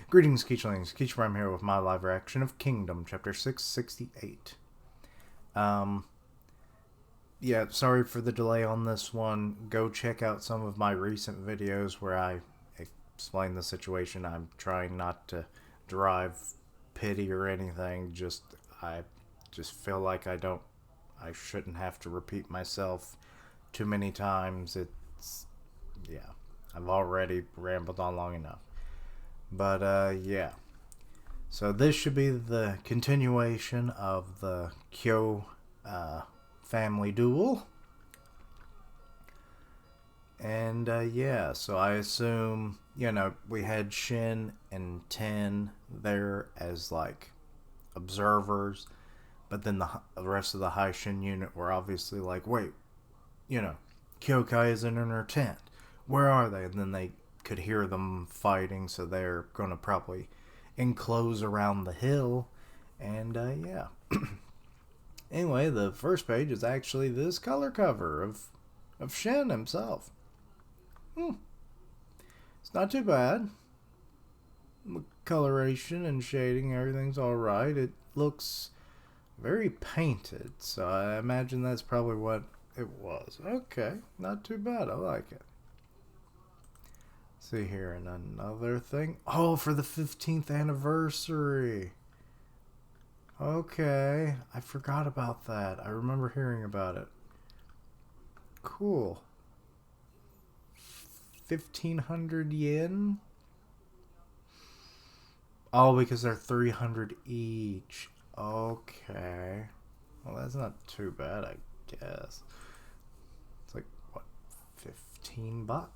Greetings, Keechlings. Keechlram here with my live reaction of Kingdom, Chapter 668. Yeah, sorry for the delay on this one. Go check out some of my recent videos where I explain the situation. I'm trying not to drive pity or anything. I just feel like I shouldn't have to repeat myself too many times. Yeah, I've already rambled on long enough. But, yeah. So this should be the continuation of the Kyou family duel. And, yeah, so I assume, we had Shin and Ten there as, like, observers. But then the rest of the High Shin unit were obviously like, wait, Kyokai isn't in her tent. Where are they? And then they could hear them fighting, so they're going to probably enclose around the hill. And, yeah. Anyway, the first page is actually this color cover of Shin himself. It's not too bad. The coloration and shading, everything's alright. It looks very painted, so I imagine that's probably what it was. Okay, not too bad. I like it. See here, and another thing. Oh, for the 15th anniversary. Okay, I forgot about that. I remember hearing about it. Cool. 1,500 yen? Oh, because they're 300 each. Okay. Well, that's not too bad, I guess. It's like, what, $15?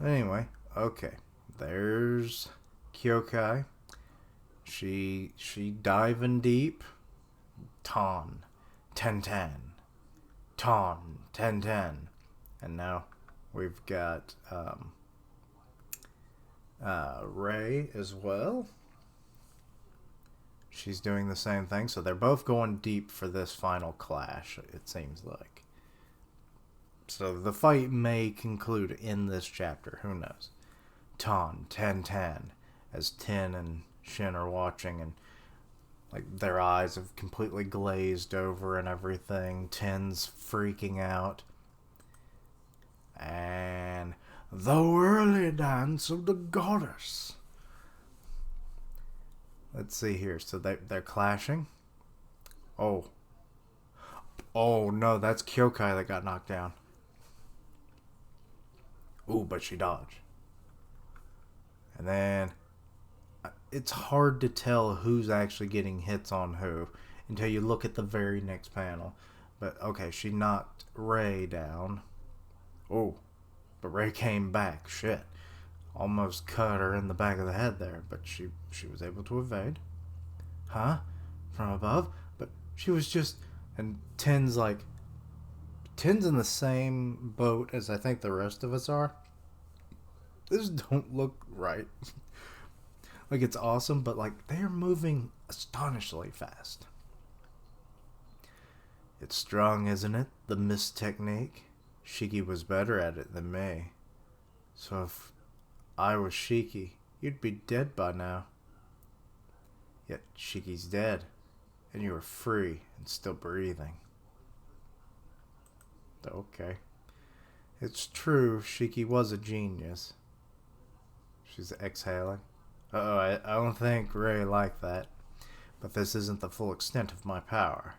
Anyway, okay. There's Kyokai. She diving deep. Ton. Ten. Ton. Ten. And now we've got Ray as well. She's doing the same thing. So they're both going deep for this final clash, it seems like. So the fight may conclude in this chapter. Who knows? Ten, as Ten and Shin are watching, and like their eyes have completely glazed over and everything. Ten's freaking out. And the whirly dance of the goddess. Let's see here. So they're clashing. Oh no, that's Kyokai that got knocked down. Ooh, but she dodged. And then it's hard to tell who's actually getting hits on who until you look at the very next panel. But okay, she knocked Ray down. Oh, but Ray came back. Shit. Almost cut her in the back of the head there, but she was able to evade. Huh? From above? But she was just... And Ten's in the same boat as I think the rest of us are. This don't look right. Like, it's awesome, but like they're moving astonishingly fast. It's strong, isn't it? The mist technique. Shiki was better at it than me. So if I was Shiki, you'd be dead by now. Yet Shiki's dead, and you are free and still breathing. Okay. It's true, Shiki was a genius. She's exhaling. I don't think Ray liked that. But this isn't the full extent of my power.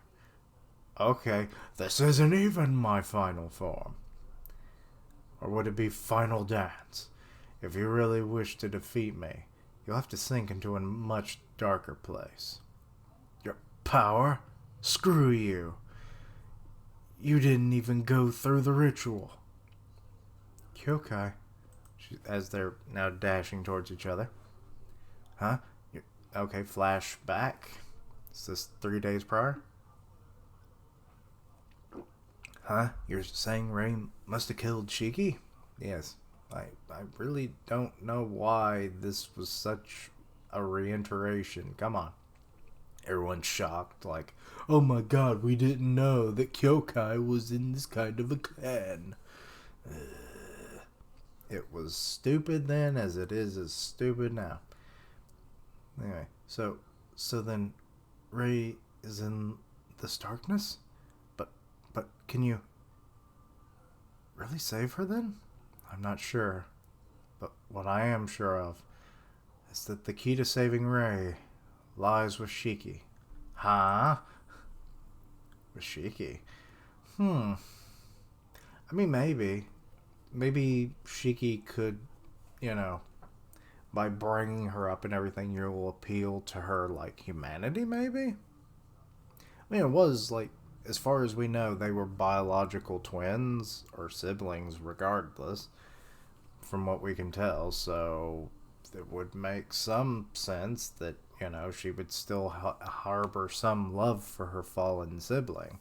Okay, this isn't even my final form. Or would it be final dance? If you really wish to defeat me, you'll have to sink into a much darker place. Your power? Screw you. You didn't even go through the ritual. Kyokai, as they're now dashing towards each other. Huh? Okay, flashback. Is this 3 days prior? Huh? You're saying Ray must have killed Shiki? Yes. I really don't know why this was such a reiteration. Come on. Everyone's shocked, like, oh my god, we didn't know that Kyokai was in this kind of a clan. it was stupid then as it is as stupid now. Anyway, so then Ray is in this darkness? But can you really save her then? I'm not sure. But what I am sure of is that the key to saving Ray lies with Shiki. Huh? With Shiki? I mean, maybe. Maybe Shiki could, you know, by bringing her up and everything, you'll appeal to her, like, humanity, maybe? I mean, it was, like, as far as we know, they were biological twins or siblings, regardless, from what we can tell, so it would make some sense that, you know, she would still harbor some love for her fallen sibling.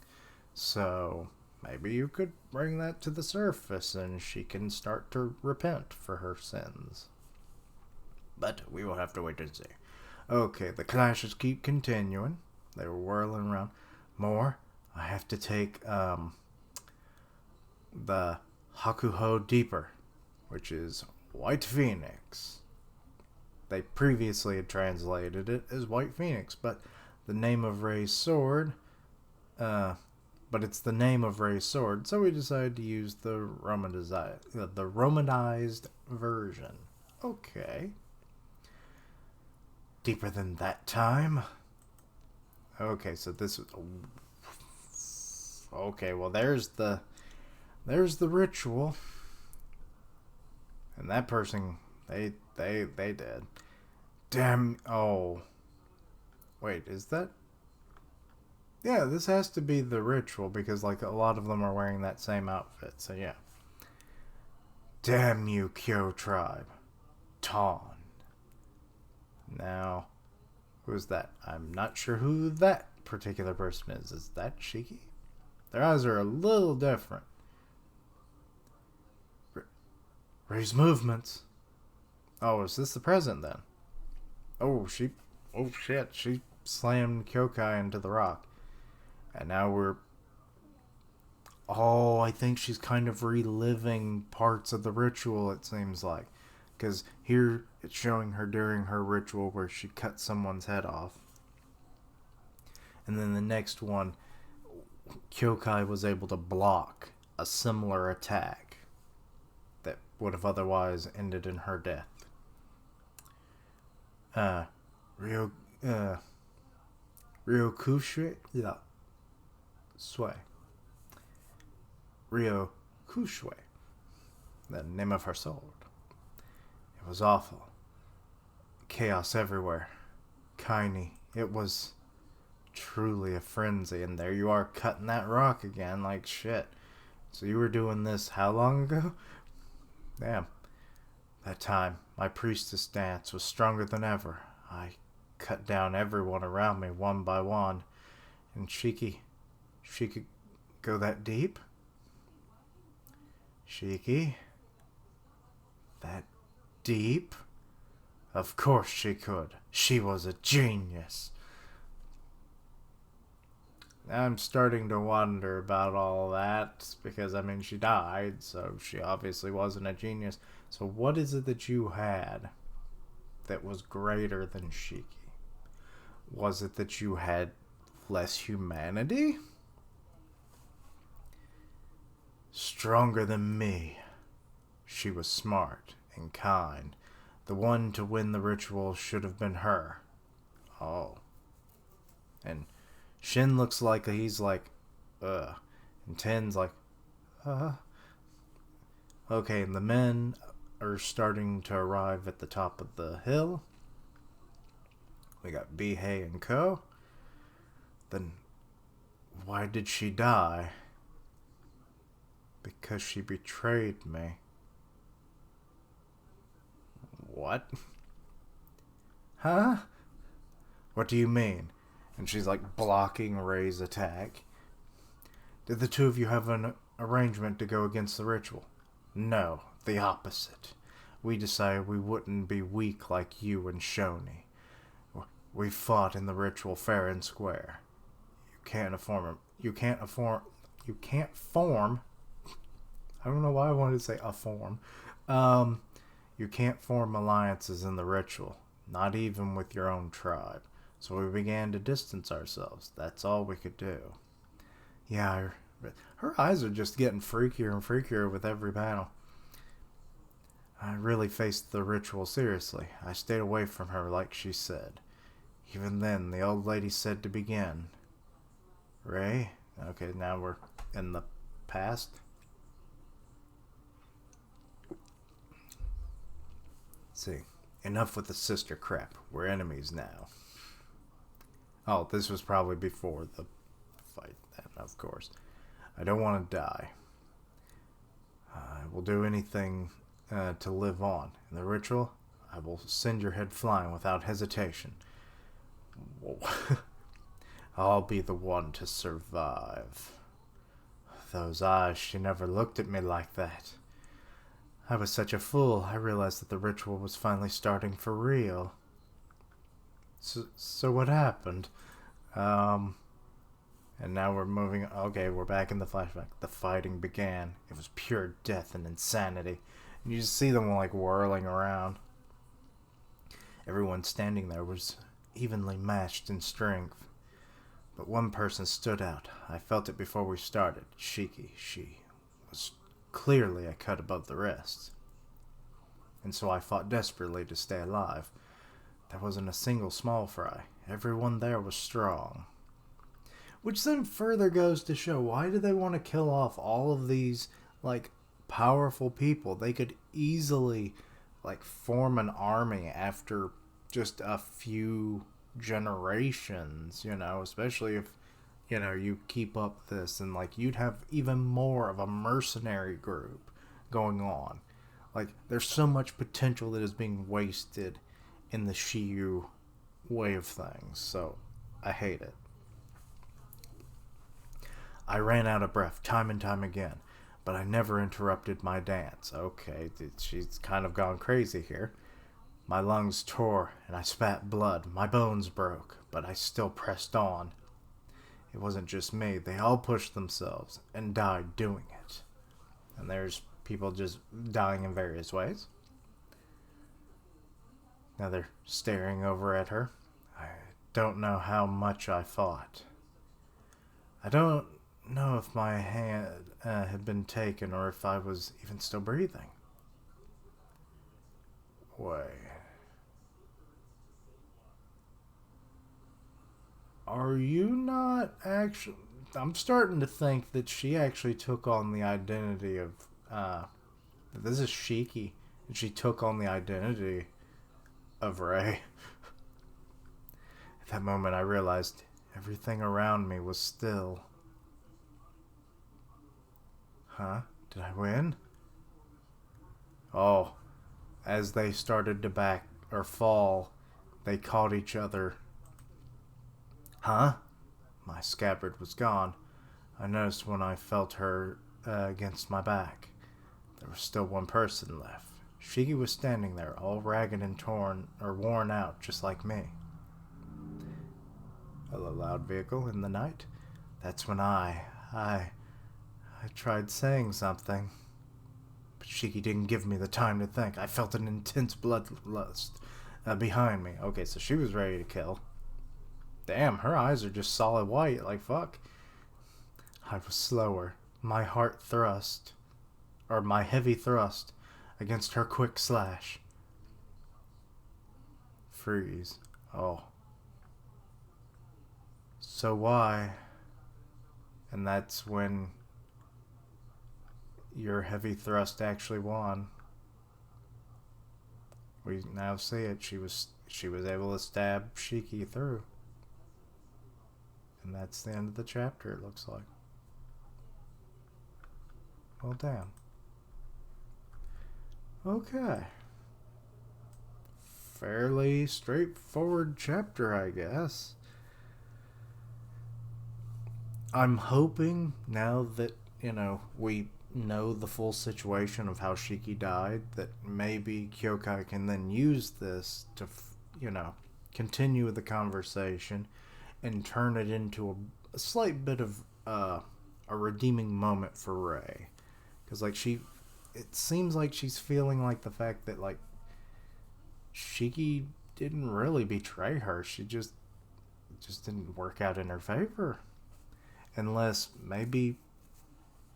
So maybe you could bring that to the surface and she can start to repent for her sins. But we will have to wait and see. Okay, the clashes keep continuing. They were whirling around. More. I have to take the Hakuho Deeper, which is White Phoenix. They previously had translated it as White Phoenix, but the name of Ray's sword, but it's the name of Ray's sword, so we decided to use the Romanized version. Okay. Deeper than that time? Okay, so this is... Okay, well there's the ritual. And that person, they did. Damn, oh. Wait, is that? Yeah, this has to be the ritual because, like, a lot of them are wearing that same outfit, so yeah. Damn you, Kyou tribe. Ton. Now, who's that? I'm not sure who that particular person is. Is that Shiki? Their eyes are a little different. Ray's movements. Oh, is this the present then? Oh, shit. She slammed Kyokai into the rock. And now we're... Oh, I think she's kind of reliving parts of the ritual, it seems like. Because here it's showing her during her ritual where she cut someone's head off. And then the next one, Kyokai was able to block a similar attack that would have otherwise ended in her death. Ryokushui? Yeah. Ryokushui. The name of her sword. It was awful. Chaos everywhere. Kaini. It was truly a frenzy. And there you are cutting that rock again like shit. So you were doing this how long ago? Damn. That time, my priestess dance was stronger than ever. I cut down everyone around me one by one. And Shiki, she could go that deep? Shiki? That deep? Of course she could. She was a genius. I'm starting to wonder about all that because, I mean, she died, so she obviously wasn't a genius. So what is it that you had that was greater than Shiki? Was it that you had less humanity? Stronger than me. She was smart and kind. The one to win the ritual should have been her. Oh. And Shin looks like he's like, ugh. And Ten's like, Okay, and the men are starting to arrive at the top of the hill. We got Bihei and Ko. Then, why did she die? Because she betrayed me. What? Huh? What do you mean? And she's like blocking Ray's attack. Did the two of you have an arrangement to go against the ritual? No, the opposite. We decided we wouldn't be weak like you and Shoni. We fought in the ritual fair and square. You can't form. I don't know why I wanted to say a form. Um, you can't form alliances in the ritual, not even with your own tribe. So we began to distance ourselves. That's all we could do. Yeah, her eyes are just getting freakier and freakier with every battle. I really faced the ritual seriously. I stayed away from her like she said. Even then, the old lady said to begin. Ray? Okay, now we're in the past. See, enough with the sister crap. We're enemies now. Oh, this was probably before the fight, then, of course. I don't want to die. I will do anything to live on. In the ritual, I will send your head flying without hesitation. I'll be the one to survive. Those eyes, she never looked at me like that. I was such a fool, I realized that the ritual was finally starting for real. So what happened? And now we're moving. Okay, we're back in the flashback. The fighting began. It was pure death and insanity. And you just see them like whirling around. Everyone standing there was evenly matched in strength. But one person stood out. I felt it before we started. Shiki. She was clearly a cut above the rest. And so I fought desperately to stay alive. There wasn't a single small fry. Everyone there was strong. Which then further goes to show, why do they want to kill off all of these, like, powerful people? They could easily, like, form an army after just a few generations, especially if, you keep up this, and, like, you'd have even more of a mercenary group going on. Like, there's so much potential that is being wasted in the Kyou way of things, so I hate it. I ran out of breath time and time again, but I never interrupted my dance. Okay, she's kind of gone crazy here. My lungs tore and I spat blood. My bones broke, but I still pressed on. It wasn't just me. They all pushed themselves and died doing it. And there's people just dying in various ways. Now they're staring over at her. I don't know how much I fought. I don't know if my hand had been taken or if I was even still breathing. Wait. Are you not actually... I'm starting to think that she actually took on the identity of... this is Shiki. And she took on the identity of Ray. At that moment I realized everything around me was still. Huh? Did I win? Oh, as they started to back or fall, they caught each other. Huh? My scabbard was gone. I noticed when I felt her against my back. There was still one person left. Shiki was standing there, all ragged and torn or worn out, just like me. A loud vehicle in the night. That's when I tried saying something, but Shiki didn't give me the time to think. I felt an intense bloodlust behind me. Okay, so she was ready to kill. Damn, her eyes are just solid white, like fuck. I was slower. My heavy thrust against her quick slash. Freeze. Oh. So why? And that's when your heavy thrust actually won. We now see it. She was able to stab Shiki through. And that's the end of the chapter, it looks like. Well, damn. Okay. Fairly straightforward chapter, I guess. I'm hoping now that, we know the full situation of how Shiki died, that maybe Kyokai can then use this to, continue the conversation and turn it into a slight bit of a redeeming moment for Rei. Because, like, she it seems like she's feeling like the fact that like Shiki didn't really betray her. She just didn't work out in her favor. Unless maybe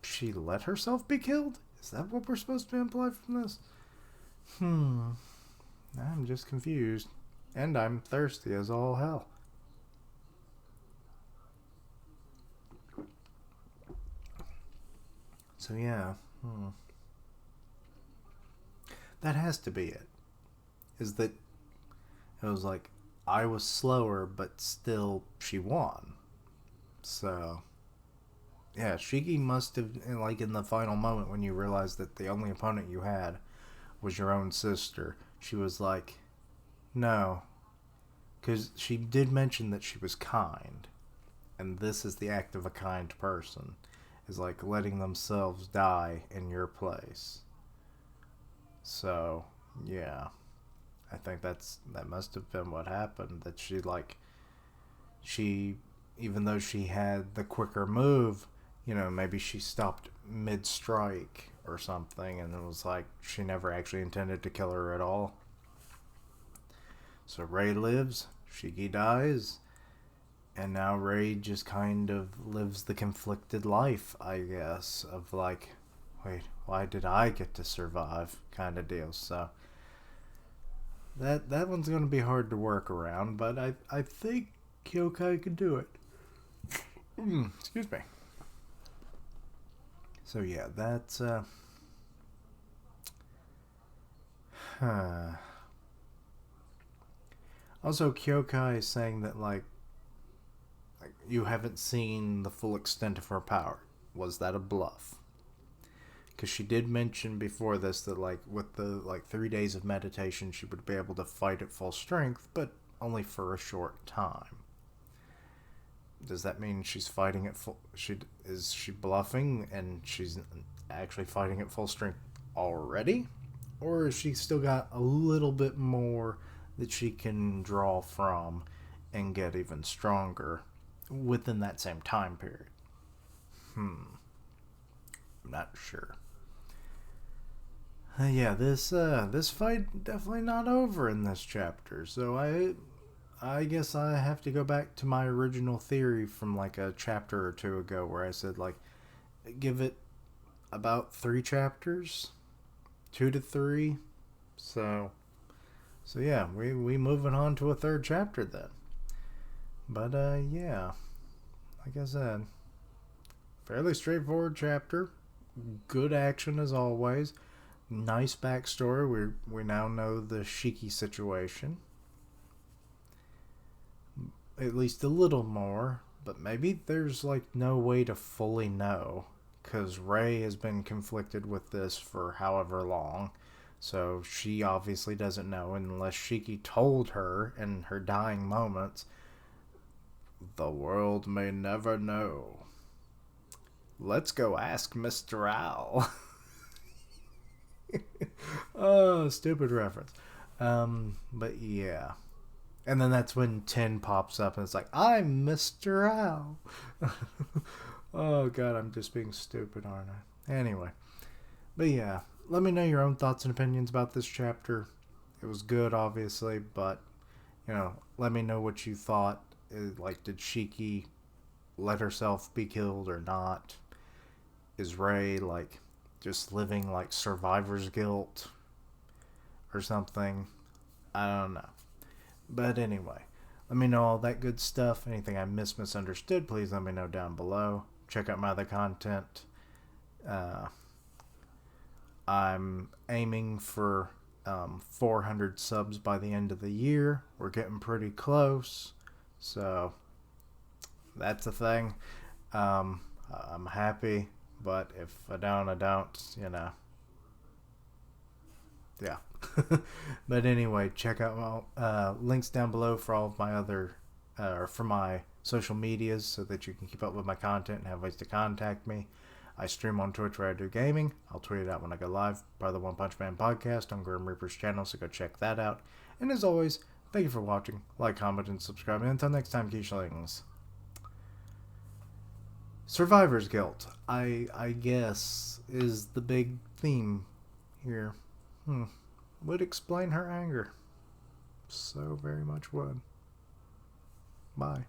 she let herself be killed? Is that what we're supposed to imply from this? I'm just confused. And I'm thirsty as all hell. So yeah. That has to be it. Is that it was like I was slower, but still she won. So yeah, Shiki must have, like in the final moment when you realized that the only opponent you had was your own sister. She was like, no, because she did mention that she was kind, and this is the act of a kind person, is like letting themselves die in your place. So yeah, I think that must have been what happened. That she even though she had the quicker move, maybe she stopped mid strike or something, and it was like she never actually intended to kill her at all. So Ray lives, Shiki dies, and now Ray just kind of lives the conflicted life, I guess, of like, wait, why did I get to survive kind of deal. So that one's going to be hard to work around, but I think Kyokai could do it. Excuse me. So yeah, that's huh. Also, Kyokai is saying that like you haven't seen the full extent of her power. Was that a bluff? Because she did mention before this that like with the 3 days of meditation, she would be able to fight at full strength, but only for a short time. Does that mean she's fighting at full? Is she bluffing and she's actually fighting at full strength already, or has she still got a little bit more that she can draw from and get even stronger within that same time period? I'm not sure. Yeah, this fight definitely not over in this chapter. So I guess I have to go back to my original theory from like a chapter or two ago where I said like give it about 3 chapters, 2 to 3. So yeah, we moving on to a third chapter then. But yeah, like I said, fairly straightforward chapter. Good action as always. Nice backstory. We now know the Shiki situation. At least a little more, but maybe there's like no way to fully know because Ray has been conflicted with this for however long. So she obviously doesn't know unless Shiki told her in her dying moments. The world may never know. Let's go ask Mr. Owl. Oh, stupid reference. But yeah. And then that's when 10 pops up and it's like, I'm Mr. Owl. Oh, God, I'm just being stupid, aren't I? Anyway. But yeah, let me know your own thoughts and opinions about this chapter. It was good, obviously, but, let me know what you thought. Like, did Shiki let herself be killed or not? Is Ray, like, just living, like, survivor's guilt or something? I don't know. But anyway, let me know all that good stuff. Anything I misunderstood, please let me know down below. Check out my other content. I'm aiming for 400 subs by the end of the year. We're getting pretty close. So that's a thing. I'm happy, but if I don't, yeah. But anyway, check out my links down below for all of my other or for my social medias so that you can keep up with my content and have ways to contact me. I stream on Twitch where I do gaming. I'll tweet it out when I go live. Part of the One Punch Man podcast on Grim Reaper's channel, so go check that out. And as always, thank you for watching. Like, comment, and subscribe. And until next time, Keishlings. Survivor's guilt, I guess, is the big theme here. Hmm. Would explain her anger. So very much would. Bye.